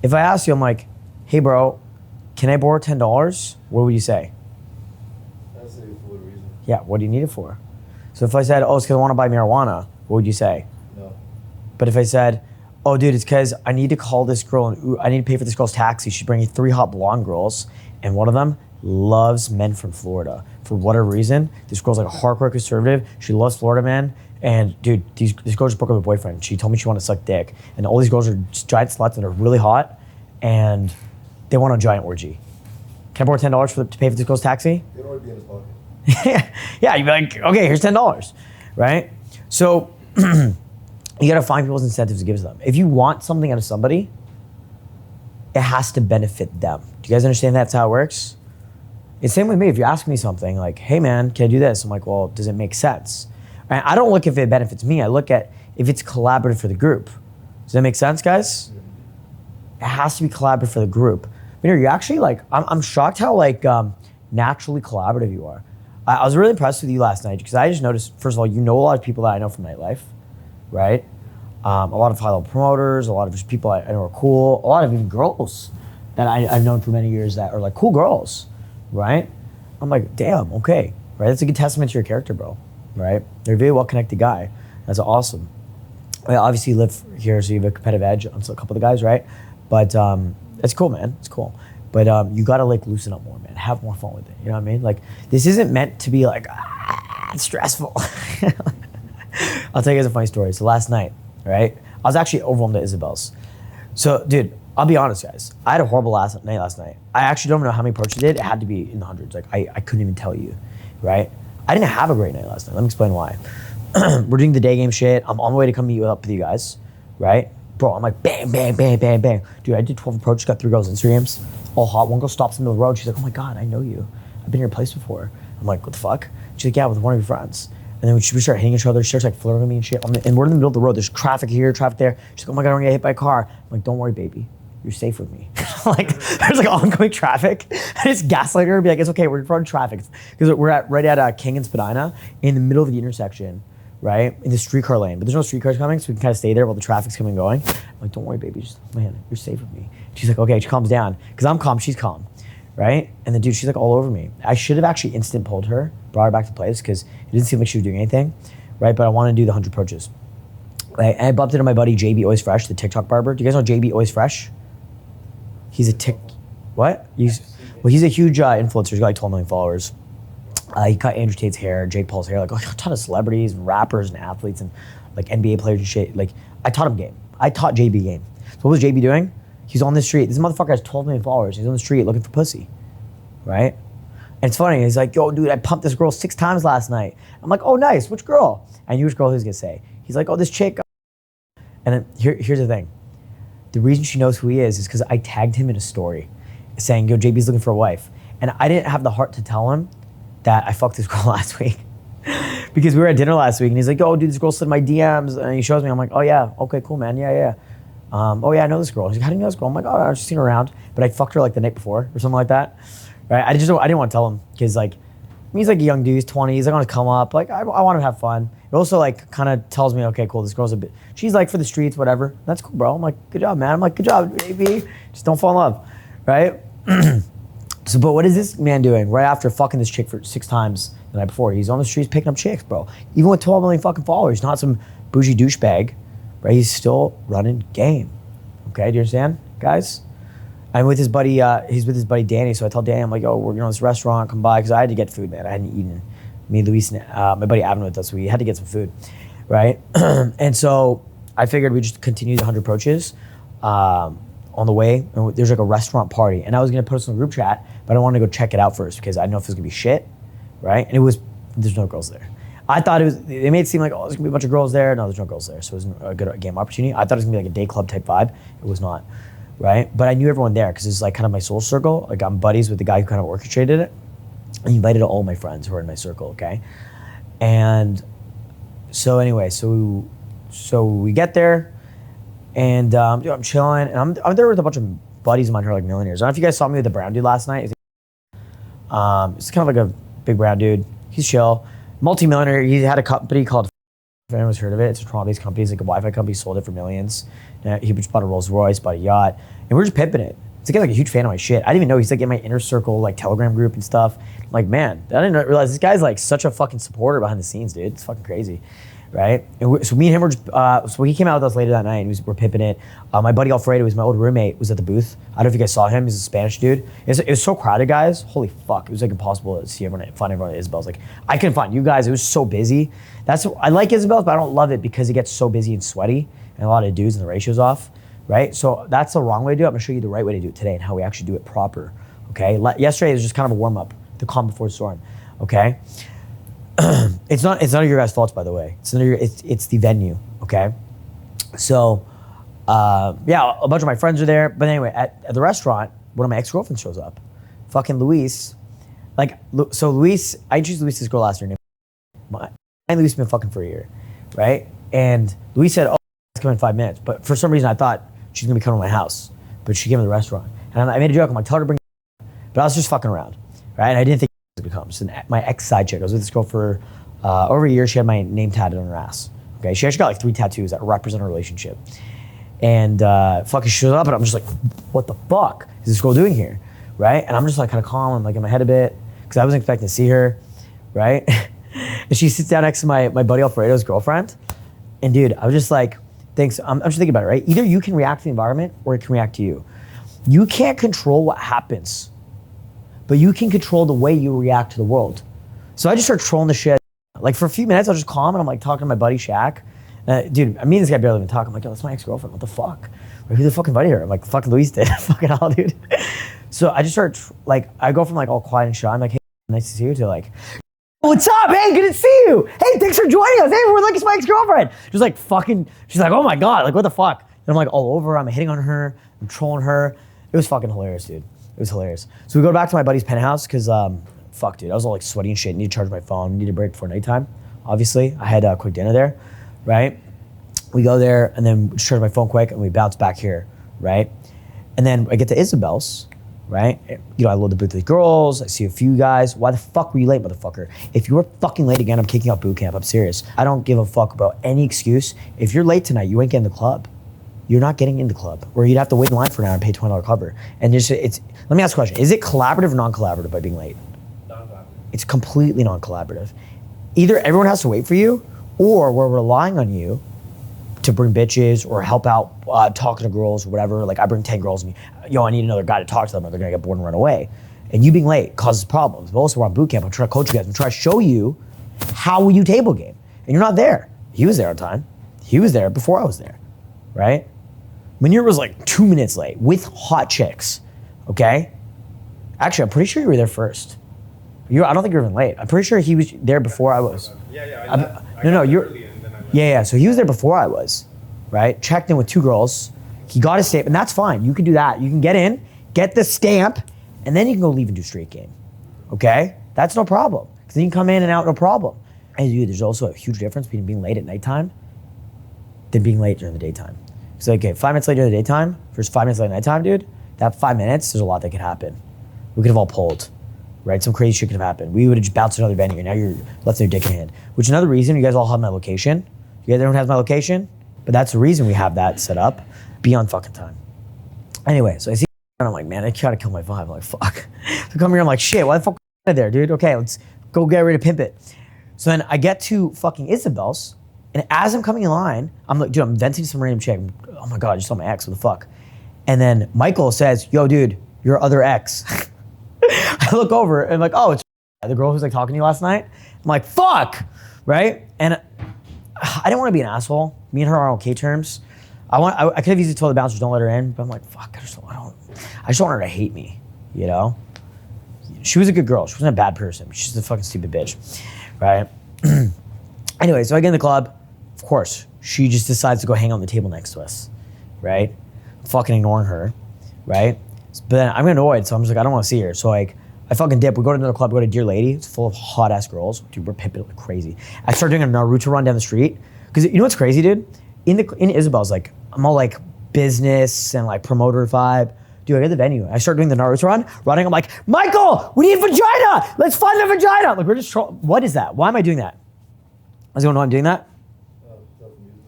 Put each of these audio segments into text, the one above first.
If I ask you, I'm like, hey bro, can I borrow $10? What would you say? I'd say for a reason. Yeah, what do you need it for? So if I said, oh, it's because I want to buy marijuana, what would you say? No. But if I said, oh dude, it's because I need to call this girl and I need to pay for this girl's taxi. She's bringing 3 hot blonde girls and one of them loves men from Florida. For whatever reason, this girl's like a hardcore conservative. She loves Florida men. And dude, this girl just broke up with her boyfriend. She told me she wanted to suck dick. And all these girls are giant sluts and they're really hot. And they want a giant orgy. Can I borrow $10 to pay for this girl's taxi? It'd already be in his pocket. Yeah, you'd be like, okay, here's $10, right? So you gotta find people's incentives to give to them. If you want something out of somebody, it has to benefit them. Do you guys understand that's how it works? It's the same with me. If you ask me something like, hey man, can I do this? I'm like, well, does it make sense? Right? I don't look if it benefits me. I look at if it's collaborative for the group. Does that make sense, guys? It has to be collaborative for the group. But you're actually like, I'm shocked how like naturally collaborative you are. I was really impressed with you last night because I just noticed, first of all, you know a lot of people that I know from nightlife, right? A lot of high-level promoters, a lot of just people I know are cool, a lot of even girls that I've known for many years that are like cool girls, right? I'm like, damn, okay, right? That's a good testament to your character, bro, right? You're a very well-connected guy. That's awesome. I obviously you live here, so you have a competitive edge on a couple of the guys, right? But it's cool, man, it's cool. But you gotta like loosen up more, man. Have more fun with it, you know what I mean? Like, this isn't meant to be like, it's stressful. I'll tell you guys a funny story. So last night, right? I was actually overwhelmed at Isabel's. So, dude, I'll be honest, guys. I had a horrible night last night. I actually don't know how many approaches I did. It had to be in the hundreds. Like, I couldn't even tell you, right? I didn't have a great night last night. Let me explain why. We're doing the Daygame shit. I'm on my way to come meet up with you guys, right? Bro, I'm like, bang, bang, bang, bang, bang. Dude, I did 12 approaches, got 3 girls' Instagrams, all hot. One girl stops in the middle of the road. She's like, oh my God, I know you. I've been in your place before. I'm like, what the fuck? She's like, yeah, with one of your friends. And then we start hitting each other. She starts like flirting with me and shit. And we're in the middle of the road. There's traffic here, traffic there. She's like, oh my God, I'm gonna get hit by a car. I'm like, don't worry, baby. You're safe with me. Like, there's like ongoing traffic. I just gaslight her and be like, it's okay, we're in front of traffic. Because we're right at King and Spadina in the middle of the intersection, right? In the streetcar lane. But there's no streetcars coming, so we can kind of stay there while the traffic's coming and going. I'm like, don't worry, baby. Just, man, you're safe with me. She's like, okay, she calms down. Because I'm calm, she's calm, right? And then, dude, she's like all over me. I should have actually instant pulled her, brought her back to place, because it didn't seem like she was doing anything, right? But I wanted to do the 100 approaches. Right? And I bumped into my buddy, JB Always Fresh, the TikTok barber. Do you guys know JB Always Fresh? He's a what? He's a huge influencer. He's got like 12 million followers. He cut Andrew Tate's hair, Jake Paul's hair, like a ton of celebrities and rappers and athletes and like NBA players and shit. Like, I taught him game. I taught JB game. So what was JB doing? He's on the street. This motherfucker has 12 million followers. He's on the street looking for pussy, right? And it's funny. He's like, yo, dude, I pumped this girl 6 times last night. I'm like, oh, nice. Which girl? I knew which girl he was gonna say. He's like, oh, this chick. And then here's the thing. The reason she knows who he is because I tagged him in a story saying, yo, JB's looking for a wife. And I didn't have the heart to tell him that I fucked this girl last week. Because we were at dinner last week and he's like, oh, dude, this girl slid my DMs. And he shows me, I'm like, oh yeah, okay, cool, man, yeah. Oh yeah, I know this girl. He's like, how do you know this girl? I'm like, oh, I've just seen her around. But I fucked her like the night before or something like that. Right? I didn't want to tell him because like, he's like a young dude, he's 20, he's like on to come up. Like, I want to have fun. It also like kind of tells me, okay, cool, this girl's a bit, she's like for the streets, whatever. That's cool, bro. I'm like, good job, man. I'm like, good job, baby. Just don't fall in love, right? So, but what is this man doing right after fucking this chick for 6 times the night before? He's on the streets picking up chicks, bro. Even with 12 million fucking followers, he's not some bougie douchebag, right? He's still running game, okay? Do you understand, guys? I'm with his buddy, he's with his buddy Danny, so I tell Danny, I'm like, oh, we're going to this restaurant, come by, because I had to get food, man. I hadn't eaten. Me, Luis, and my buddy Avin with us, so we had to get some food, right? And so I figured we'd just continue the 100 approaches on the way. And there's like a restaurant party, and I was gonna post in the group chat, but I wanted to go check it out first because I didn't know if it was gonna be shit, right? And there's no girls there. I thought they made it seem like, oh, there's gonna be a bunch of girls there. No, there's no girls there, so it was a good game opportunity. I thought it was gonna be like a day club type vibe. It was not, right? But I knew everyone there because it's like kind of my soul circle. Like, I'm buddies with the guy who kind of orchestrated it. I invited all my friends who are in my circle, okay? And so anyway, so we get there. And dude, I'm chilling, and I'm there with a bunch of buddies of mine who are like millionaires. I don't know if you guys saw me with the brown dude last night. It's kind of like a big brown dude. He's chill, multi-millionaire. He had a company called, if anyone's heard of it, it's a Toronto-based company. It's like a Wi-Fi company, sold it for millions. He just bought a Rolls Royce, bought a yacht, and we're just pimping it. It's like a huge fan of my shit. I didn't even know he's like in my inner circle, like Telegram group and stuff. I'm like, man, I didn't realize this guy's like such a fucking supporter behind the scenes, dude. It's fucking crazy, right? And so me and him were just, so he came out with us later that night, and we're pimping it. My buddy Alfredo, who's my old roommate, was at the booth. I don't know if you guys saw him. He's a Spanish dude. It was so crowded, guys. Holy fuck. It was like impossible to see everyone, find everyone at Isabel's. Like, I couldn't find you guys. It was so busy. I like Isabel's, but I don't love it because it gets so busy and sweaty, and a lot of dudes and the ratio's off. Right? So that's the wrong way to do it. I'm gonna show you the right way to do it today and how we actually do it proper. Okay? Yesterday was just kind of a warm up, the calm before the storm. Okay? It's none of your guys' faults, by the way. It's the venue. Okay? So, yeah, a bunch of my friends are there. But anyway, at the restaurant, one of my ex-girlfriends shows up. Fucking Luis. So Luis, I introduced Luis to this girl last year. And Luis been fucking for a year. Right? And Luis said, oh, let's come in 5 minutes. But for some reason, I thought she's gonna be coming to my house, but she came to the restaurant. And I made a joke, I'm like, tell her to bring, but I was just fucking around, right? And I didn't think she was gonna come. So my ex-side chick, I was with this girl for over a year. She had my name tatted on her ass, okay? She actually got like 3 tattoos that represent a relationship. And fucking she shows up, and I'm just like, what the fuck is this girl doing here, right? And I'm just like kind of calm, I'm like in my head a bit, because I wasn't expecting to see her, right? And she sits down next to my buddy Alfredo's girlfriend. And dude, I was just like, thanks. I'm just thinking about it, right? Either you can react to the environment or it can react to you. You can't control what happens, but you can control the way you react to the world. So I just start trolling the shit. Like for a few minutes, I was just calm, and I'm like talking to my buddy Shaq. Dude, me and this guy barely even talk. I'm like, yo, that's my ex-girlfriend. What the fuck? Like, who the fuck invited her? I'm like, fucking Luis did. Fucking hell, dude. So I just start, I go from like all quiet and shy. I'm like, hey, nice to see you, to like, what's up? Hey, good to see you. Hey, thanks for joining us. Hey, we're like, it's my ex-girlfriend. She's like, she's like, oh my God, like what the fuck? And I'm like all over, I'm hitting on her, I'm trolling her. It was fucking hilarious, dude. It was hilarious. So we go back to my buddy's penthouse, because fuck, dude, I was all like sweaty and shit, need to charge my phone, need a break before nighttime. Obviously, I had a quick dinner there, right? We go there, and then charge my phone quick, and we bounce back here, right? And then I get to Isabel's, right? You know, I load the booth with girls, I see a few guys. Why the fuck were you late, motherfucker? If you were fucking late again, I'm kicking out boot camp, I'm serious. I don't give a fuck about any excuse. If you're late tonight, you ain't getting in the club. You're not getting in the club, or you'd have to wait in line for an hour and pay $20 cover. And let me ask a question. Is it collaborative or non-collaborative by being late? Non-collaborative. It's completely non-collaborative. Either everyone has to wait for you, or we're relying on you to bring bitches or help out talking to girls or whatever. Like I bring 10 girls and I need another guy to talk to them, or they're gonna get bored and run away. And you being late causes problems. But also we're on boot camp, I'm trying to coach you guys, I'm trying to show you how you table game. And you're not there. He was there on time. He was there before I was there, right? Manure was like 2 minutes late with hot chicks, okay? Actually, I'm pretty sure you were there first. I don't think you're even late. I'm pretty sure he was there before I was. Yeah, so he was there before I was, right? Checked in with 2 girls. He got his stamp, and that's fine. You can do that. You can get in, get the stamp, and then you can go leave and do straight game, okay? That's no problem, because then you can come in and out, no problem. And dude, there's also a huge difference between being late at nighttime than being late during the daytime. So okay, 5 minutes late during the daytime versus 5 minutes late at nighttime, dude, that 5 minutes, there's a lot that could happen. We could have all pulled, right? Some crazy shit could have happened. We would have just bounced another venue, and now you're left in your dick in hand. Which is another reason you guys all have my location. You guys, everyone has my location, but that's the reason we have that set up. Be on fucking time. Anyway, so I see, and I'm like, man, I try to kill my vibe. I'm like, fuck. So come here, I'm like, shit, why the fuck am I there, dude? Okay, let's go get ready to pimp it. So then I get to fucking Isabel's, and as I'm coming in line, I'm like, dude, I'm venting some random chick. Oh my God, I just saw my ex, what the fuck? And then Michael says, yo, dude, your other ex. I look over and I'm like, oh, it's the girl who's like talking to you last night. I'm like, fuck, right? And I didn't want to be an asshole. Me and her are on okay terms. I could have easily told the bouncers don't let her in, but I'm like, fuck, I just want her to hate me, you know? She was a good girl. She wasn't a bad person. She's a fucking stupid bitch, right? Anyway, so I get in the club. Of course, she just decides to go hang on the table next to us, right? I'm fucking ignoring her, right? But then I'm annoyed, so I'm just like, I don't want to see her. So like, I fucking dip. We go to another club, we go to Dear Lady. It's full of hot ass girls. Dude, we're pimping like crazy. I started doing a Naruto run down the street. Because you know what's crazy, dude? In Isabel's, like, I'm all like business and like promoter vibe. Dude, I get the venue. I start doing the Naruto running. I'm like, Michael, we need vagina. Let's find a vagina. Like we're just what is that? Why am I doing that? I was going, no, I'm doing that.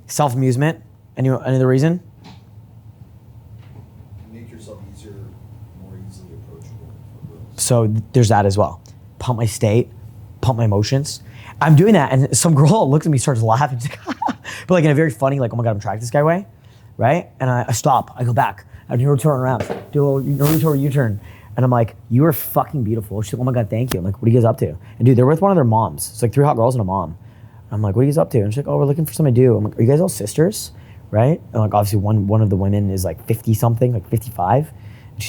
Self-amusement. Any other reason? Make yourself easier, more easily approachable for girls. So there's that as well. Pump my state, pump my emotions. I'm doing that, and some girl looks at me, starts laughing, she's like, but like in a very funny, like, oh my God, I'm attracted to this guy way, right? And I stop, I go back, I do a turn around, do a little Naruto U-turn, and I'm like, you are fucking beautiful. She's like, oh my God, thank you. I'm like, what are you guys up to? And dude, they're with one of their moms. It's like 3 hot girls and a mom. I'm like, what are you guys up to? And she's like, oh, we're looking for something to do. I'm like, are you guys all sisters, right? And like, obviously one of the women is like 50 something, like 55.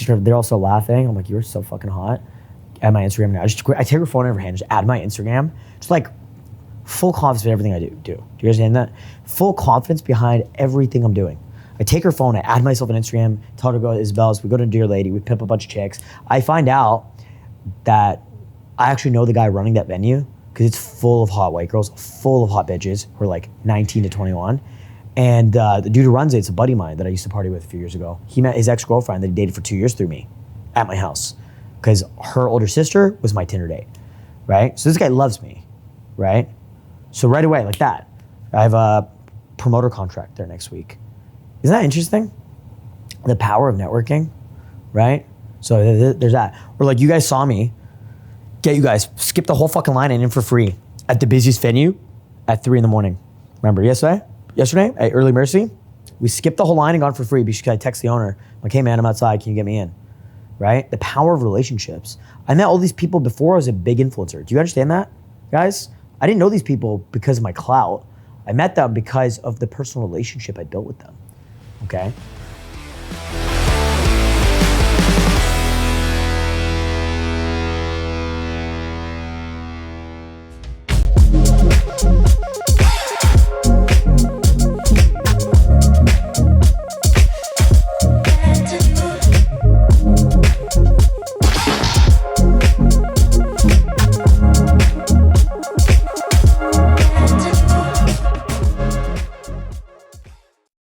And they're also laughing. I'm like, you're so fucking hot. Add my Instagram now. I take her phone out of her hand, just add my Instagram. Just like full confidence in everything I do. Do you understand that? Full confidence behind everything I'm doing. I take her phone, I add myself on Instagram, tell her to go to Isabel's, we go to Dear Lady, we pimp a bunch of chicks. I find out that I actually know the guy running that venue because it's full of hot white girls, full of hot bitches who are like 19 to 21. And the dude who runs it's a buddy of mine that I used to party with a few years ago. He met his ex-girlfriend that he dated for 2 years through me at my house because her older sister was my Tinder date, right? So this guy loves me, right? So right away, like that, I have a promoter contract there next week. Isn't that interesting? The power of networking, right? So there's that. Or like you guys saw me, get you guys, skip the whole fucking line and in for free at the busiest venue at 3 a.m. Remember yesterday at Early Mercy, we skipped the whole line and gone for free because I text the owner, like, hey man, I'm outside, can you get me in? Right? The power of relationships. I met all these people before I was a big influencer. Do you understand that, guys? I didn't know these people because of my clout. I met them because of the personal relationship I built with them, okay?